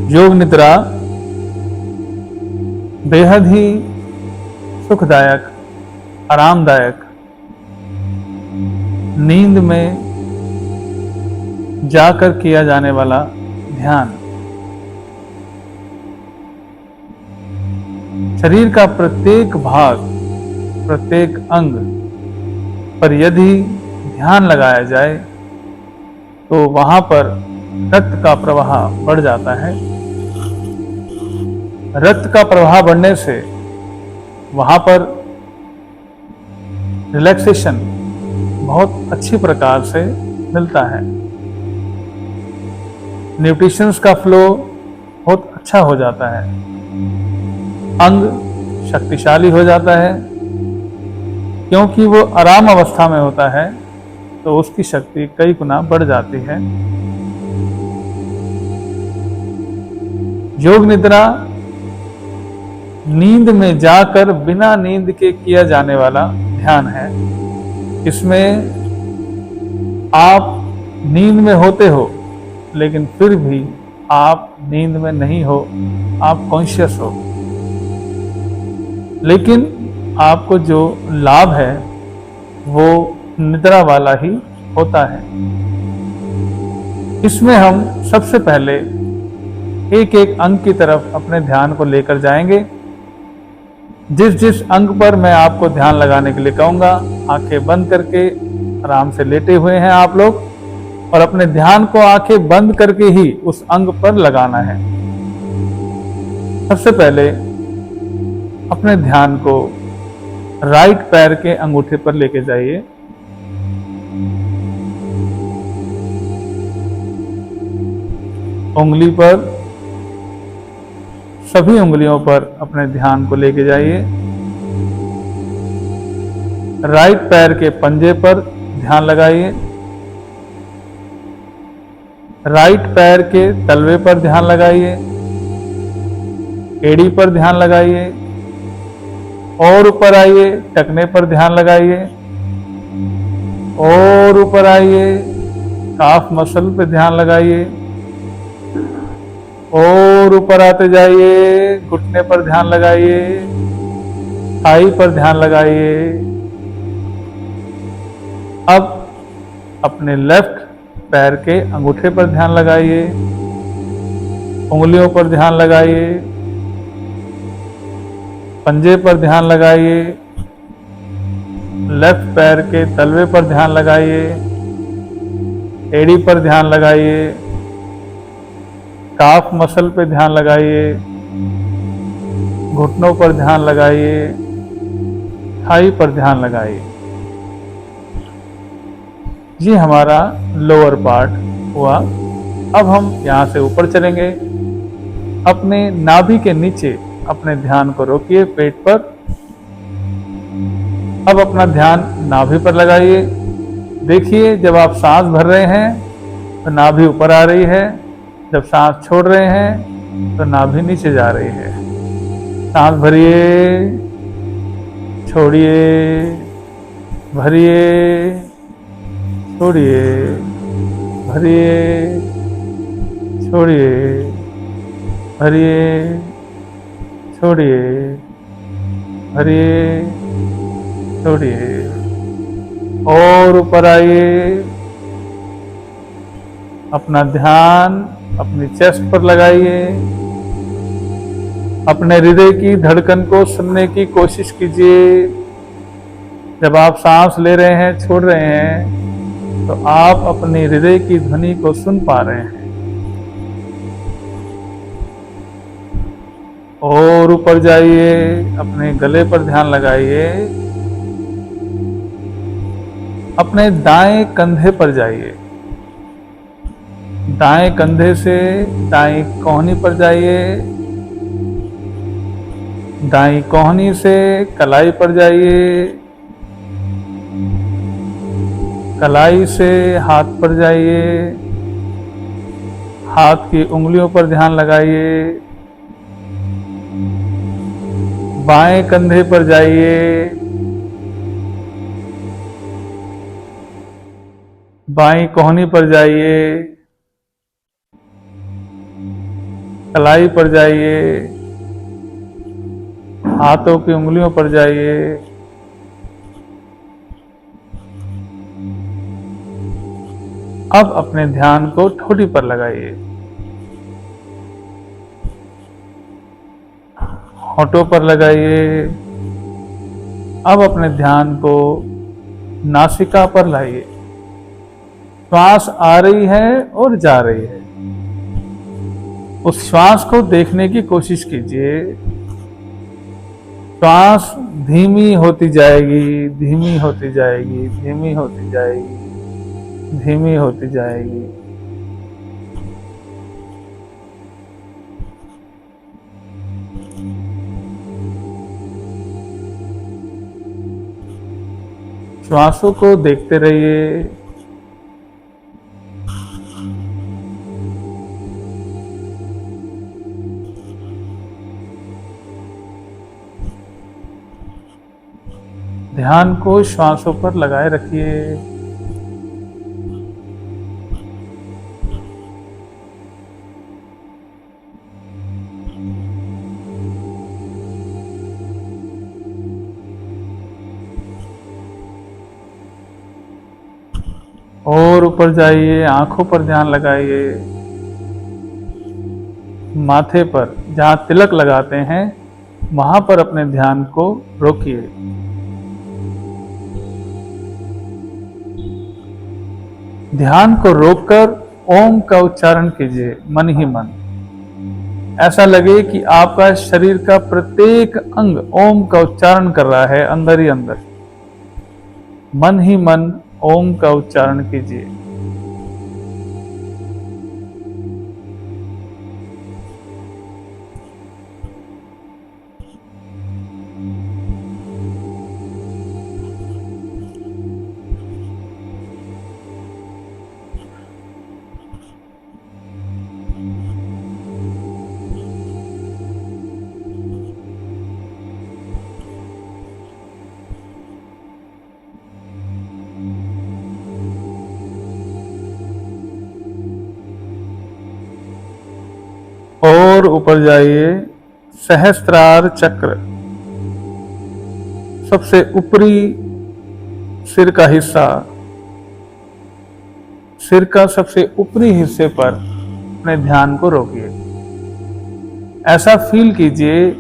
योग निद्रा बेहद ही सुखदायक, आरामदायक, नींद में जाकर किया जाने वाला ध्यान। शरीर का प्रत्येक भाग, प्रत्येक अंग पर यदि ध्यान लगाया जाए तो वहां पर रक्त का प्रवाह बढ़ जाता है। रक्त का प्रवाह बढ़ने से वहां पर रिलैक्सेशन बहुत अच्छी प्रकार से मिलता है। न्यूट्रिशंस का फ्लो बहुत अच्छा हो जाता है। अंग शक्तिशाली हो जाता है, क्योंकि वो आराम अवस्था में होता है तो उसकी शक्ति कई गुना बढ़ जाती है। योग निद्रा नींद में जाकर बिना नींद के किया जाने वाला ध्यान है। इसमें आप नींद में होते हो, लेकिन फिर भी आप नींद में नहीं हो, आप कॉन्शियस हो, लेकिन आपको जो लाभ है वो निद्रा वाला ही होता है। इसमें हम सबसे पहले एक एक अंग की तरफ अपने ध्यान को लेकर जाएंगे। जिस जिस अंग पर मैं आपको ध्यान लगाने के लिए कहूंगा, आंखें बंद करके आराम से लेटे हुए हैं आप लोग, और अपने ध्यान को आंखें बंद करके ही उस अंग पर लगाना है। सबसे पहले अपने ध्यान को राइट पैर के अंगूठे पर लेके जाइए। उंगली पर, सभी उंगलियों पर अपने ध्यान को लेके जाइए। राइट पैर के पंजे पर ध्यान लगाइए। राइट पैर के तलवे पर ध्यान लगाइए। एड़ी पर ध्यान लगाइए और ऊपर आइए, टखने पर ध्यान लगाइए और ऊपर आइए, काफ मसल पे ध्यान लगाइए और ऊपर आते जाइए, घुटने पर ध्यान लगाइए, थाई पर ध्यान लगाइए। अब अपने लेफ्ट पैर के अंगूठे पर ध्यान लगाइए, उंगलियों पर ध्यान लगाइए, पंजे पर ध्यान लगाइए, लेफ्ट पैर के तलवे पर ध्यान लगाइए, एड़ी पर ध्यान लगाइए, काफ मसल पे ध्यान लगाइए, घुटनों पर ध्यान लगाइए, थाई पर ध्यान लगाइए। ये हमारा लोअर पार्ट हुआ। अब हम यहाँ से ऊपर चलेंगे। अपने नाभि के नीचे अपने ध्यान को रोकिए, पेट पर। अब अपना ध्यान नाभि पर लगाइए। देखिए, जब आप सांस भर रहे हैं तो नाभि ऊपर आ रही है, जब सांस छोड़ रहे हैं तो नाभि नीचे जा रही है। सांस भरिए, छोड़िए, भरिए, छोड़िए, भरिए, छोड़िए, भरिए, छोड़िए, भरिए, छोड़िए और ऊपर आइए। अपना ध्यान अपनी चेस्ट पर लगाइए। अपने हृदय की धड़कन को सुनने की कोशिश कीजिए। जब आप सांस ले रहे हैं, छोड़ रहे हैं, तो आप अपने हृदय की ध्वनि को सुन पा रहे हैं। और ऊपर जाइए, अपने गले पर ध्यान लगाइए। अपने दाएं कंधे पर जाइए। दाएं कंधे से दाएं कोहनी पर जाइए। दाएं कोहनी से कलाई पर जाइए। कलाई से हाथ पर जाइए। हाथ की उंगलियों पर ध्यान लगाइए। बाएं कंधे पर जाइए। बाईं कोहनी पर जाइए। कलाई पर जाइए, हाथों की उंगलियों पर जाइए, अब अपने ध्यान को ठोड़ी पर लगाइए, होठों पर लगाइए। अब अपने ध्यान को नासिका पर लाइए। श्वास आ रही है और जा रही है, उस श्वास को देखने की कोशिश कीजिए। श्वास धीमी होती जाएगी, धीमी होती जाएगी, धीमी होती जाएगी, धीमी होती जाएगी। श्वासों को देखते रहिए। ध्यान को श्वासों पर लगाए रखिए। और ऊपर जाइए, आंखों पर ध्यान लगाइए, माथे पर जहां तिलक लगाते हैं वहां पर अपने ध्यान को रोकिए। ध्यान को रोककर ओम का उच्चारण कीजिए, मन ही मन। ऐसा लगे कि आपका शरीर का प्रत्येक अंग ओम का उच्चारण कर रहा है, अंदर ही अंदर। मन ही मन ओम का उच्चारण कीजिए। और ऊपर जाइए, सहस्त्रार चक्र, सबसे ऊपरी सिर का हिस्सा, सिर का सबसे ऊपरी हिस्से पर अपने ध्यान को रोकिए। ऐसा फील कीजिए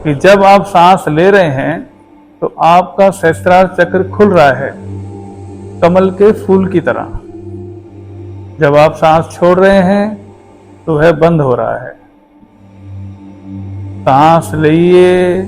कि जब आप सांस ले रहे हैं तो आपका सहस्त्रार चक्र खुल रहा है, कमल के फूल की तरह। जब आप सांस छोड़ रहे हैं तो वह बंद हो रहा है। सांस लिए,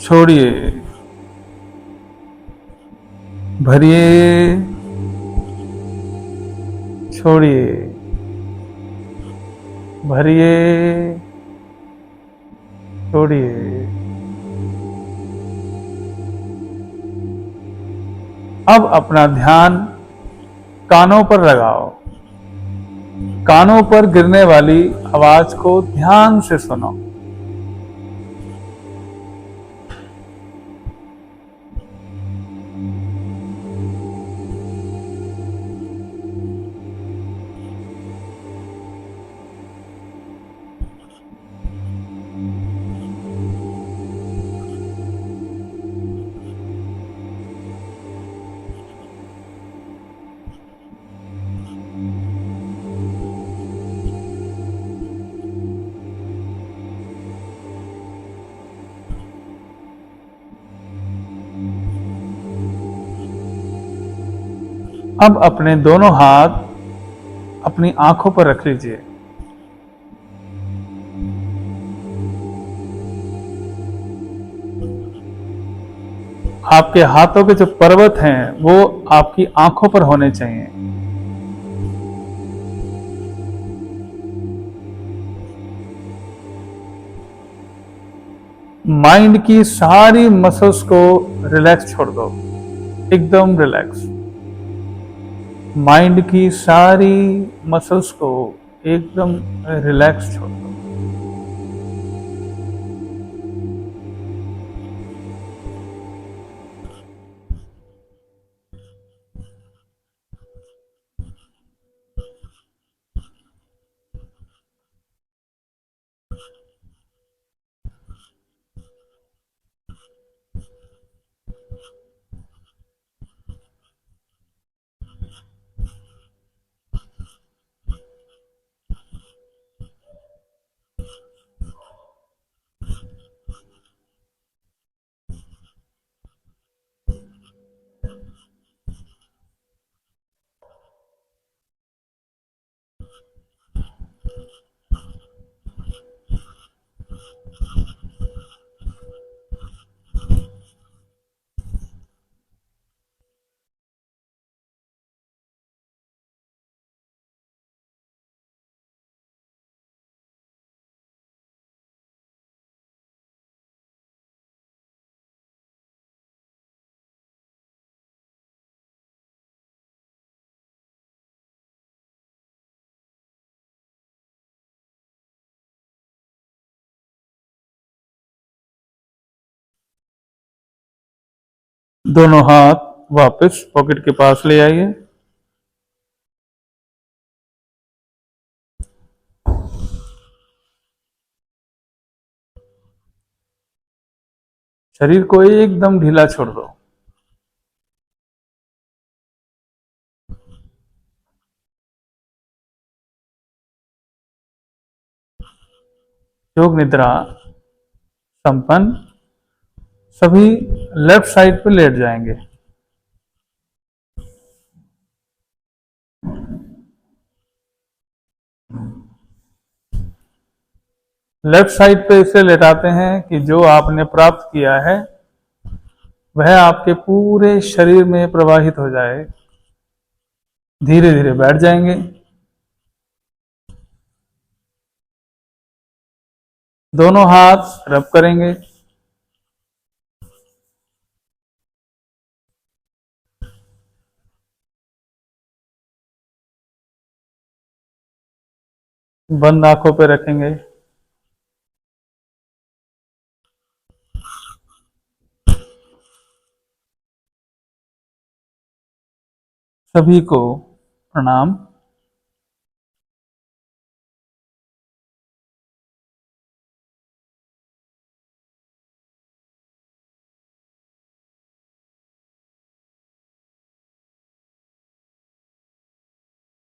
छोड़िए, भरिए, छोड़िए, भरिए, छोड़िए। अब अपना ध्यान कानों पर लगाओ। कानों पर गिरने वाली आवाज को ध्यान से सुनो। अब अपने दोनों हाथ अपनी आंखों पर रख लीजिए। आपके हाथों के जो पर्वत हैं वो आपकी आंखों पर होने चाहिए। माइंड की सारी मसल्स को रिलैक्स छोड़ दो, एकदम रिलैक्स। माइंड की सारी मसल्स को एकदम रिलैक्स छोड़ दो। दोनों हाथ वापस पॉकेट के पास ले आइए। शरीर को एकदम ढीला छोड़ दो। योग निद्रा संपन्न। सभी लेफ्ट साइड पे लेट जाएंगे। लेफ्ट साइड पे इसे लेटाते हैं कि जो आपने प्राप्त किया है वह आपके पूरे शरीर में प्रवाहित हो जाए। धीरे धीरे बैठ जाएंगे। दोनों हाथ रब करेंगे। बंद आंखों पे रखेंगे। सभी को प्रणाम।